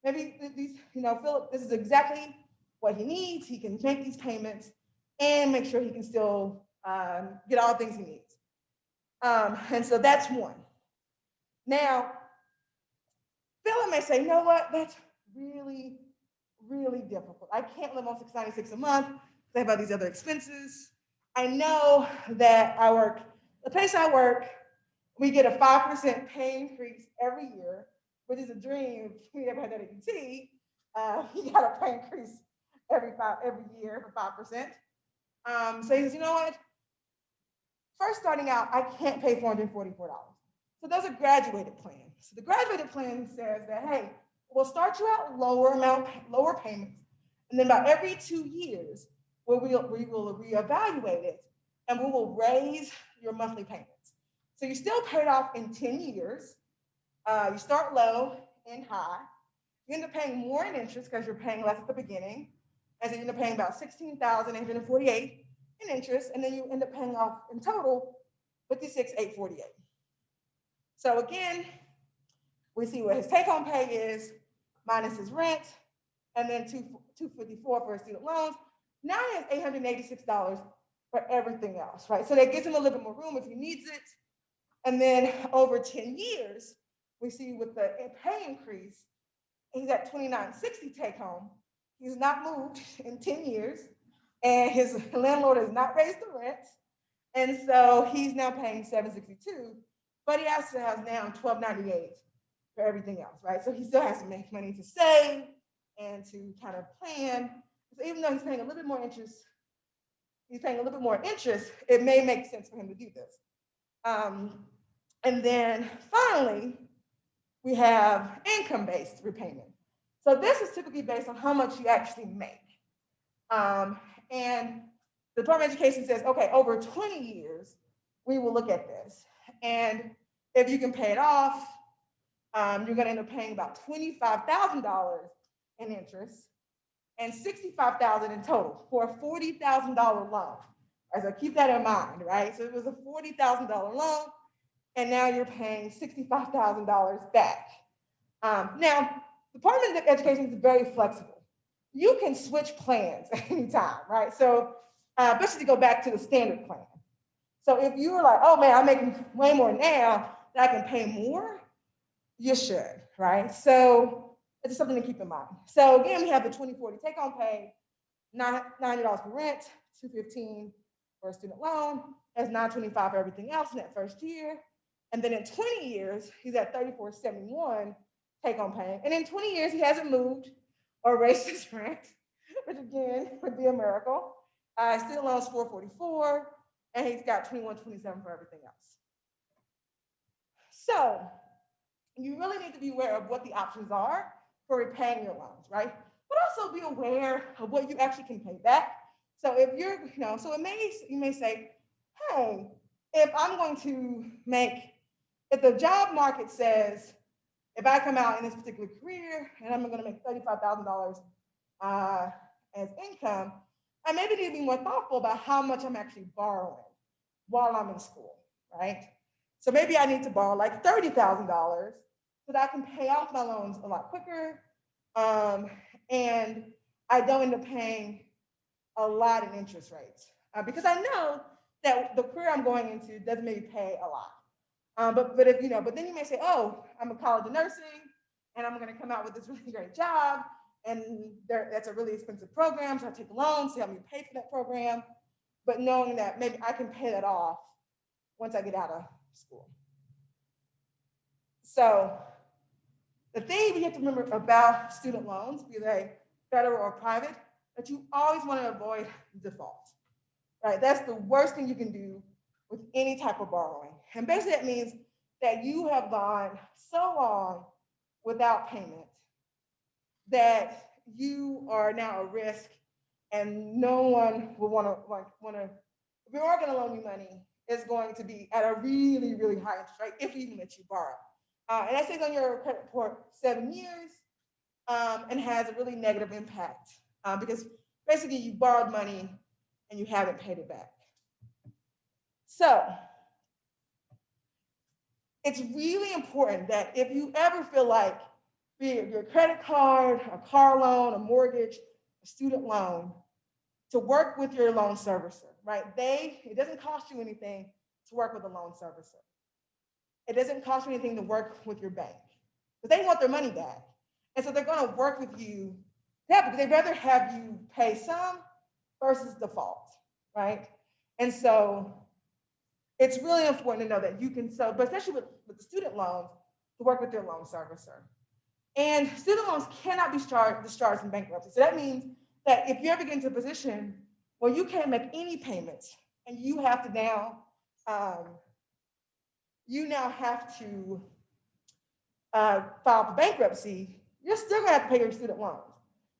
maybe these, Philip, this is exactly what he needs. He can make these payments and make sure he can still get all the things he needs. And so that's one. Now, Philip may say, you know what, that's really, really difficult. I can't live on $696 a month. I have all these other expenses. I know that the place I work, we get a 5% pay increase every year, which is a dream. If we ever had that at UT, you got a pay increase every year for 5%. So he says, you know what? First starting out, I can't pay $444. So there's a graduated plan. So the graduated plan says that, hey, we'll start you out lower payments, and then about every 2 years, we will reevaluate it, and we will raise your monthly payments. So you're still paid off in 10 years. You start low and high. You end up paying more in interest because you're paying less at the beginning, and then you end up paying about $16,848 in interest, and then you end up paying off in total $56,848. So again, we see what his take-home pay is minus his rent, and then $254 for his student loans. Now he has $886 for everything else, right? So that gives him a little bit more room if he needs it. And then over 10 years, we see with the pay increase, he's at $2,960 take-home. He's not moved in 10 years, and his landlord has not raised the rent, and so he's now paying $762. But he also has now $1,298 for everything else, right? So he still has to make money to save and to kind of plan. So even though he's paying a little bit more interest, it may make sense for him to do this. And then finally, we have income-based repayment. So this is typically based on how much you actually make. And the Department of Education says, okay, over 20 years, we will look at this. And if you can pay it off, you're gonna end up paying about $25,000 in interest and $65,000 in total for a $40,000 loan. All right, so keep that in mind, right? So it was a $40,000 loan, and now you're paying $65,000 back. Now, the Department of Education is very flexible. You can switch plans at any time, right? So, especially to go back to the standard plan. So if you were like, oh man, I'm making way more now that I can pay more, you should, right? So it's just something to keep in mind. So again, we have the 2040 take-home pay, $90 for rent, $215 for a student loan, that's $925 for everything else in that first year. And then in 20 years, he's at $34.71 take-home pay. And in 20 years, he hasn't moved or raised his rent, which again would be a miracle. Student loans $444, and he's got $21.27 for everything else. So you really need to be aware of what the options are for repaying your loans, right? But also be aware of what you actually can pay back. So if you're, so you may say, hey, if I'm going to if the job market says, if I come out in this particular career and I'm going to make $35,000 as income, I maybe need to be more thoughtful about how much I'm actually borrowing while I'm in school, right? So maybe I need to borrow like $30,000 so that I can pay off my loans a lot quicker, and I don't end up paying a lot in interest rates because I know that the career I'm going into doesn't maybe pay a lot. But then you may say, oh, I'm a college of nursing, and I'm going to come out with this really great job, and that's a really expensive program, so I take loans to help me pay for that program, but knowing that maybe I can pay that off once I get out of school. So the thing we have to remember about student loans, be they federal or private, that you always want to avoid default, right? That's the worst thing you can do with any type of borrowing. And basically that means that you have gone so long without payment that you are now a risk, and no one will want to, if we are going to loan you money, it's going to be at a really, really high interest rate if we even let you borrow. And that stays on your credit report 7 years and has a really negative impact because basically you borrowed money and you haven't paid it back. So it's really important that if you ever feel like, be it your credit card, a car loan, a mortgage, a student loan, to work with your loan servicer, right? It doesn't cost you anything to work with a loan servicer. It doesn't cost you anything to work with your bank because they want their money back. And so they're going to work with you because they'd rather have you pay some versus default, right? And so it's really important to know that you can, but especially with the student loans, to work with their loan servicer. And student loans cannot be discharged in bankruptcy. So that means that if you ever get into a position where you can't make any payments and you have to now, file for bankruptcy, you're still gonna have to pay your student loans.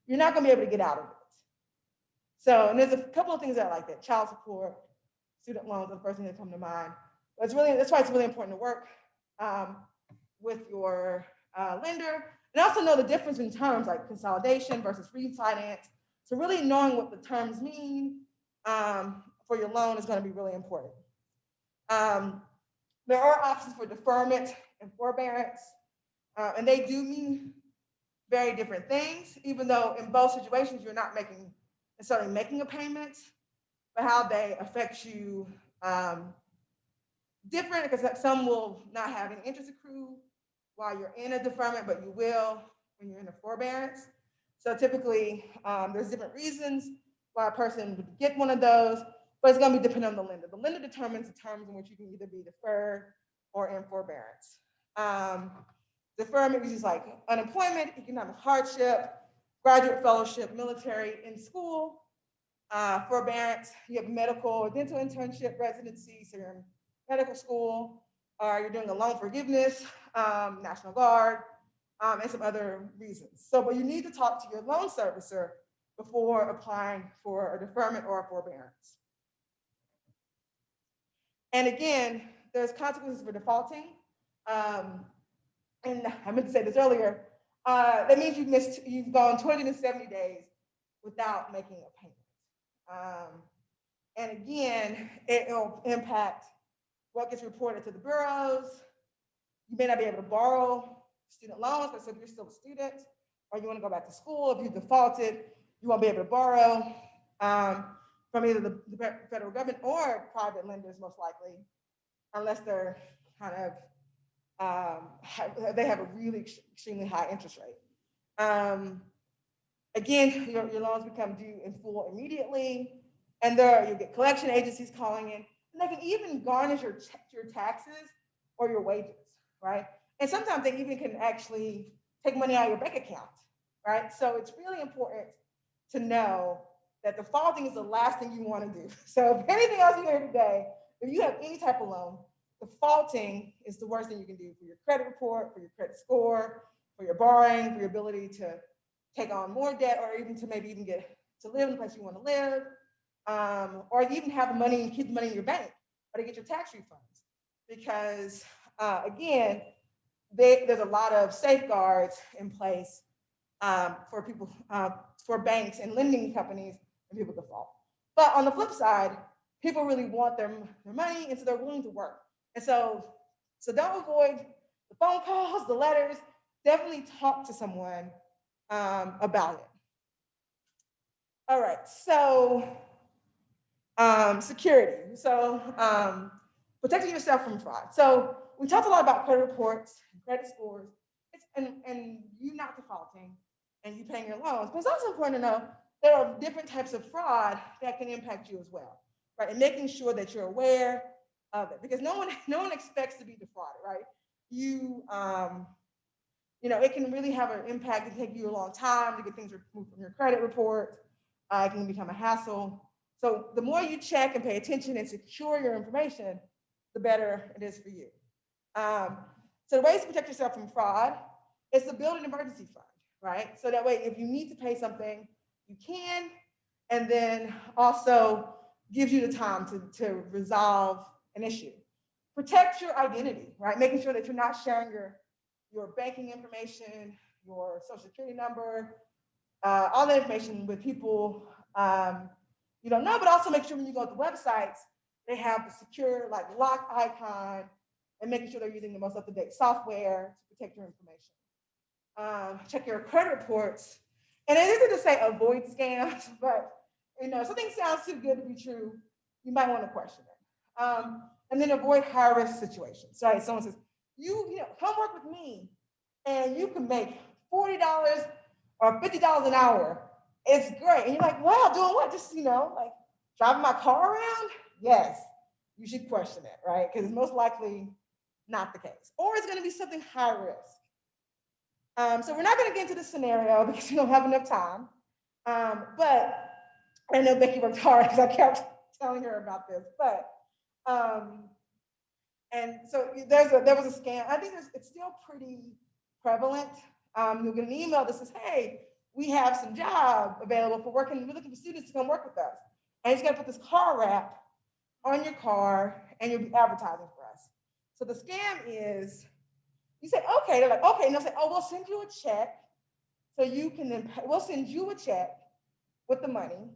You're not gonna be able to get out of it. So, and there's a couple of things that are like that: child support, student loans are the first thing that come to mind. But that's why it's really important to work with your lender, and also know the difference in terms like consolidation versus refinance. So really knowing what the terms mean for your loan is going to be really important. There are options for deferment and forbearance, and they do mean very different things, even though in both situations you're not necessarily making a payment, but how they affect you different, because some will not have any interest accrued while you're in a deferment, but you will when you're in a forbearance. So typically, there's different reasons why a person would get one of those, but it's going to be dependent on the lender. The lender determines the terms in which you can either be deferred or in forbearance. Deferment is like unemployment, economic hardship, graduate fellowship, military, in school. Forbearance, you have medical or dental internship, residency, so you're in medical school, or you're doing a loan forgiveness, National Guard, and some other reasons. So, but you need to talk to your loan servicer before applying for a deferment or a forbearance. And again, there's consequences for defaulting. And I meant to say this earlier. That means you've gone 270 days without making a payment. And again, it'll impact what gets reported to the bureaus. You may not be able to borrow student loans, but so if you're still a student or you want to go back to school, if you defaulted, you won't be able to borrow from either the federal government or private lenders, most likely, unless they're kind of they have a really extremely high interest rate. Again, your loans become due in full immediately, and you'll get collection agencies calling in, and they can even garnish your taxes or your wages, right? And sometimes they even can actually take money out of your bank account, right? So it's really important to know that defaulting is the last thing you want to do. So if anything else you hear today, if you have any type of loan, defaulting is the worst thing you can do for your credit report, for your credit score, for your borrowing, for your ability to take on more debt, or even to maybe even get to live in the place you want to live, or even have the money and keep the money in your bank, or to get your tax refunds. Because again, there's a lot of safeguards in place for people, for banks and lending companies when people default. But on the flip side, people really want their money, and so they're willing to work. And so don't avoid the phone calls, the letters. Definitely talk to someone about it. All right, so security. So protecting yourself from fraud. So we talked a lot about credit reports and credit scores, and you not defaulting and you paying your loans. But it's also important to know there are different types of fraud that can impact you as well, right? And making sure that you're aware of it, because no one expects to be defrauded, right? It can really have an impact. It can take you a long time to get things removed from your credit report. It can become a hassle. So the more you check and pay attention and secure your information, the better it is for you. So the ways to protect yourself from fraud is to build an emergency fund, right? So that way, if you need to pay something, you can, and then also gives you the time to resolve an issue. Protect your identity, right? Making sure that you're not sharing your banking information, your social security number, all that information with people you don't know, but also make sure when you go to the websites, they have the secure lock icon, and making sure they're using the most up-to-date software to protect your information. Check your credit reports. And it isn't to say avoid scams, but if something sounds too good to be true, you might want to question it. And then avoid high-risk situations. So someone says, come work with me, and you can make $40 or $50 an hour. It's great. And you're like, wow, doing what? Just, driving my car around? Yes, you should question it, right? Because it's most likely not the case. Or it's going to be something high risk. So we're not going to get into the scenario because we don't have enough time. But I know Becky worked hard because I kept telling her about this. But and so there was a scam. I think it's still pretty prevalent. You'll get an email that says, hey, we have some job available for working. We're looking for students to come work with us. And you just got to put this car wrap on your car, and you'll be advertising for us. So the scam is, you say, okay. They're like, okay. And they'll say, oh, we'll send you a check. So you can then we'll send you a check with the money,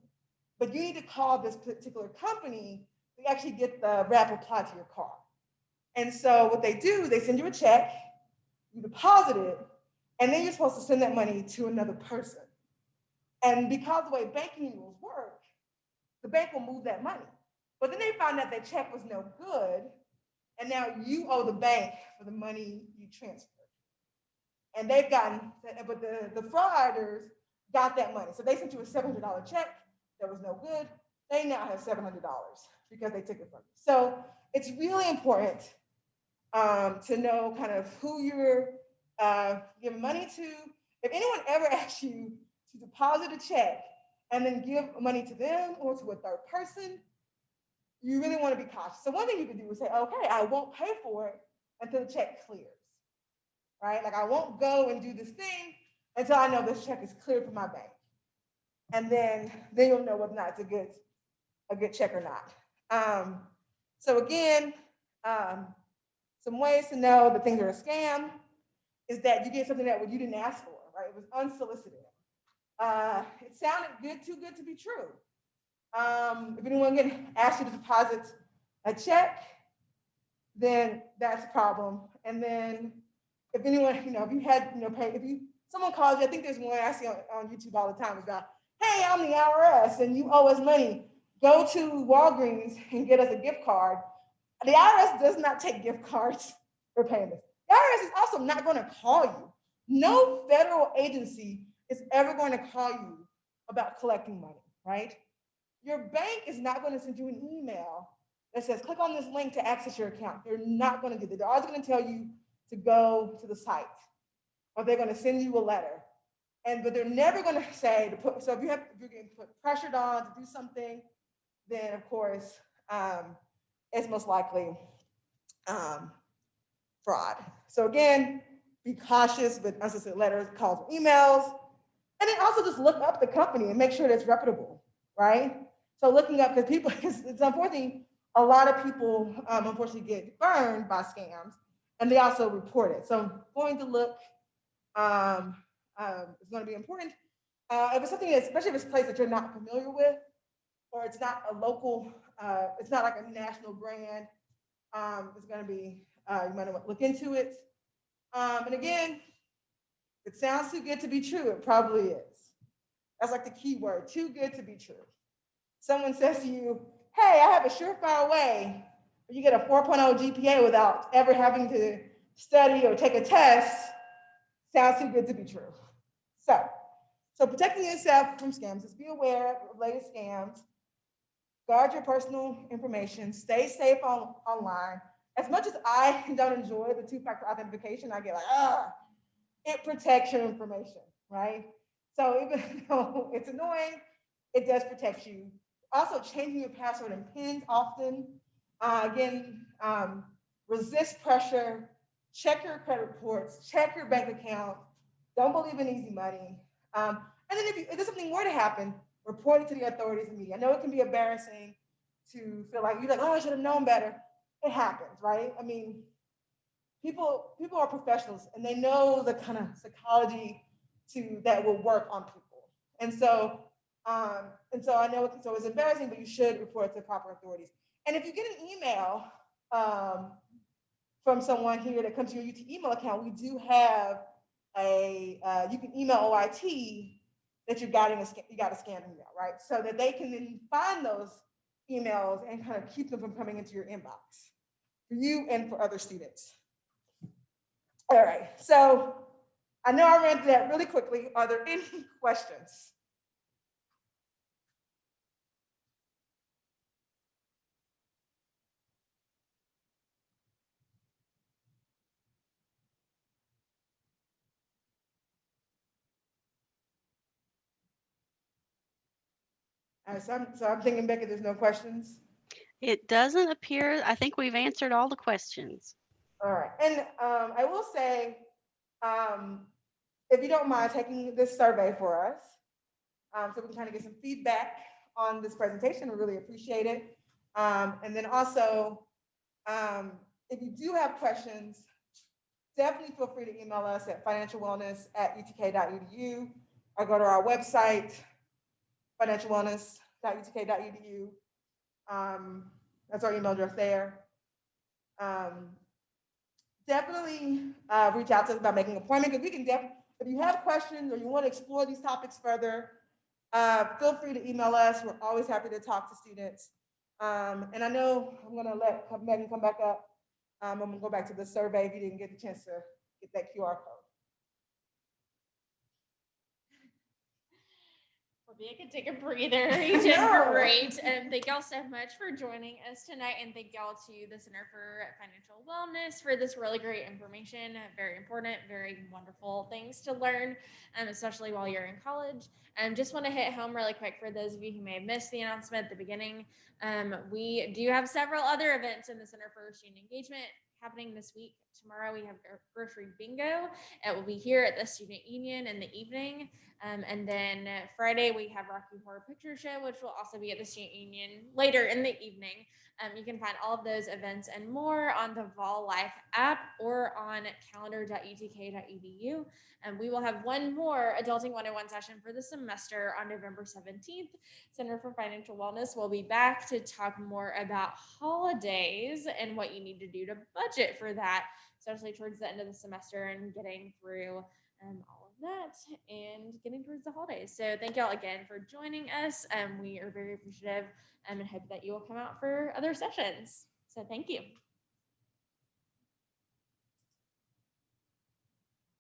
but you need to call this particular company to actually get the wrap applied to your car. And so what they do, they send you a check, you deposit it, and then you're supposed to send that money to another person. And because of the way banking rules work, the bank will move that money. But then they found out that check was no good, and now you owe the bank for the money you transferred. And they've gotten, but the fraudsters got that money. So they sent you a $700 check that was no good. They now have $700 because they took it from you. So it's really important to know kind of who you're giving money to. If anyone ever asks you to deposit a check and then give money to them or to a third person, you really want to be cautious. So one thing you can do is say, okay, I won't pay for it until the check clears. right? Like I won't go and do this thing until I know this check is cleared from my bank. And then you'll know whether or not it's a good check or not. So again, some ways to know that things are a scam is that you get something that you didn't ask for, right? It was unsolicited. It sounded good, too good to be true. If anyone get asked you to deposit a check, then that's a problem. And then if anyone, if you had, someone calls you, I think there's one I see on YouTube all the time about, hey, I'm the IRS and you owe us money. Go to Walgreens and get us a gift card. The IRS does not take gift cards for payments. The IRS is also not going to call you. No federal agency is ever going to call you about collecting money, right? Your bank is not going to send you an email that says, click on this link to access your account. They're not going to do that. They're always going to tell you to go to the site, or they're going to send you a letter. But they're never going to say to put, so if you're getting put pressured on to do something, then of course, it's most likely fraud. So again, be cautious with unsolicited letters, calls, and emails. And then also just look up the company and make sure that it's reputable, right? So looking up, because people, it's unfortunately, a lot of people unfortunately get burned by scams, and they also report it. So going to look is going to be important. If it's something, especially if it's a place that you're not familiar with, or it's not a local, it's not like a national brand, it's going to be, you might want to look into it. And again, it sounds too good to be true. It probably is. That's like the key word, too good to be true. Someone says to you, hey, I have a surefire way where you get a 4.0 GPA without ever having to study or take a test. Sounds too good to be true. So protecting yourself from scams is be aware of latest scams, guard your personal information, stay safe online. As much as I don't enjoy the two-factor authentication, I get like, it protects your information, right? So even though it's annoying, it does protect you. Also, changing your password and PIN often. Again, resist pressure, check your credit reports, check your bank account. Don't believe in easy money. And then if there's something more to happen, report it to the authorities immediately. I know it can be embarrassing to feel like you're like, oh, I should have known better. It happens, right? I mean, people are professionals and they know the kind of psychology that will work on people. And so I know it's embarrassing, but you should report it to proper authorities. And if you get an email from someone here that comes to your UT email account, we do have you can email OIT that you got a scam email, right? So that they can then find those emails and kind of keep them from coming into your inbox for you and for other students. All right, so I know I ran through that really quickly. Are there any questions? All right, so I'm thinking, Becky, there's no questions. It doesn't appear, I think we've answered all the questions. All right, and I will say, if you don't mind taking this survey for us, so we can kind of get some feedback on this presentation, we really appreciate it. And then also, if you do have questions, definitely feel free to email us at financialwellness@utk.edu or go to our website, financialwellness.utk.edu. That's our email address there. Definitely reach out to us about making an appointment, because we can definitely, if you have questions or you want to explore these topics further, feel free to email us. We're always happy to talk to students. And I know I'm going to let Megan come back up. I'm going to go back to the survey if you didn't get the chance to get that QR code. Maybe I could take a breather. You did great. And thank y'all so much for joining us tonight. And thank y'all to the Center for Financial Wellness for this really great information. Very important, very wonderful things to learn, especially while you're in college. Just want to hit home really quick for those of you who may have missed the announcement at the beginning. We do have several other events in the Center for Student Engagement happening this week. Tomorrow we have grocery bingo. It will be here at the Student Union in the evening. And then Friday we have Rocky Horror Picture Show, which will also be at the Student Union later in the evening. You can find all of those events and more on the Vol Life app or on calendar.utk.edu. And we will have one more Adulting 101 session for the semester on November 17th. Center for Financial Wellness will be back to talk more about holidays and what you need to do to budget for that, especially towards the end of the semester and getting through all of that and getting towards the holidays. So thank y'all again for joining us. We are very appreciative and hope that you will come out for other sessions. So thank you.